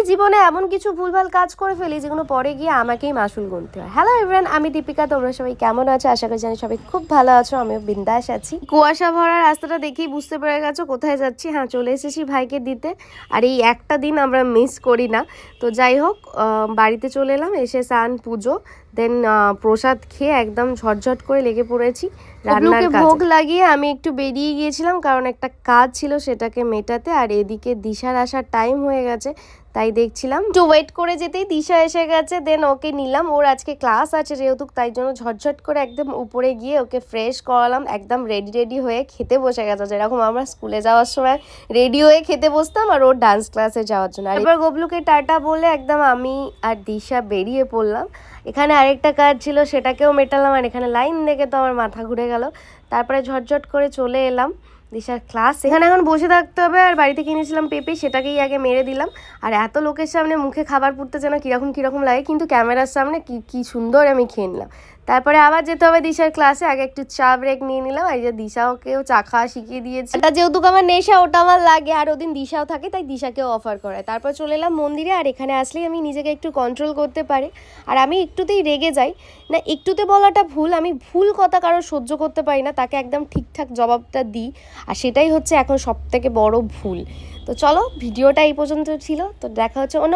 জীবনে এমন কিছু ভুলভাল কাজ করে ফেলি যেগুলো পরে গিয়ে আমাকেই মাসুল গুনতে হয়। হ্যালো এভরিওয়ান, আমি দীপিকা। তোমরা সবাই কেমন আছো? আশা করি জানি সবাই খুব ভালো আছো। আমিও বিন্দাস আছি। কুয়াশা ভরা রাস্তাটা দেখেই বুঝতে পেরে গেছো কোথায় যাচ্ছি। হ্যাঁ, চলে এসেছি ভাইকে দিতে। আর এই একটা দিন আমরা মিস করি না। তো যাই হোক, বাড়িতে চলে এলাম, এসে স্নান পুজো দেন প্রসাদ খেয়ে একদম ঝটঝট করে লেগে পড়েছি রান্নার কাজে। ভোগ লাগিয়ে আমি একটু বেরিয়ে গিয়েছিলাম, কারণ একটা কাজ ছিল সেটাকে মেটাতে। আর এদিকে দিশার আসার টাইম হয়ে গেছে, তাই দেখছিলাম একটু ওয়েট করে যেতেই দিশা এসে গেছে। দেন ওকে নিলাম, ওর আজকে ক্লাস আছে যেহেতু, তাই জন্য ঝটঝট করে একদম উপরে গিয়ে ওকে ফ্রেশ করালাম। একদম রেডি হয়ে খেতে বসে গেছে, যেরকম আমরা স্কুলে যাওয়ার সময় রেডি হয়ে খেতে বসতাম আর ওর ডান্স ক্লাসে যাওয়ার জন্য। আর এবার গবলুকে টাটা বলে একদম আমি আর দিশা বেরিয়ে পড়লাম। এখানে আরেকটা কাজ ছিল, সেটাকেও মেটালাম। আর এখানে লাইন দেখে তো আমার মাথা ঘুরে গেল। তারপরে ঝটঝট করে চলে এলাম দিশার ক্লাস। এখানে এখন বসে থাকতে হবে। আর বাড়িতে কিনেছিলাম পেঁপে, সেটাকেই আগে মেরে দিলাম। আর এত লোকের সামনে মুখে খাবার পুড়তে যেন কীরকম লাগে, কিন্তু ক্যামেরার সামনে কি সুন্দর আমি খেয়ে নিলাম। তারপরে আবার যেতে হবে দিশার ক্লাসে। আগে একটু চা ব্রেক নিয়ে নিলাম। এই যে দিশাওকেও চা খাওয়া শিখিয়ে দিয়েছি। এটা যেহেতু আমার নেশা, ওটা আমার লাগে। আর ওদিন দিশাও থাকে, তাই দিশাকেও অফার করায়। তারপর চলে এলাম মন্দিরে। আর এখানে আসলেই আমি নিজেকে একটু কন্ট্রোল করতে পারি। আর আমি একটুতেই রেগে যাই না, একটুতে বলাটা ভুল, আমি ভুল কথা কারো সহ্য করতে পারি না, তাকে একদম ঠিকঠাক জবাবটা দিই। আর সেটাই হচ্ছে এখন সবথেকে বড় ভুল। তো চলো, ভিডিওটা এই পর্যন্ত ছিল। তো দেখা হচ্ছে অন্য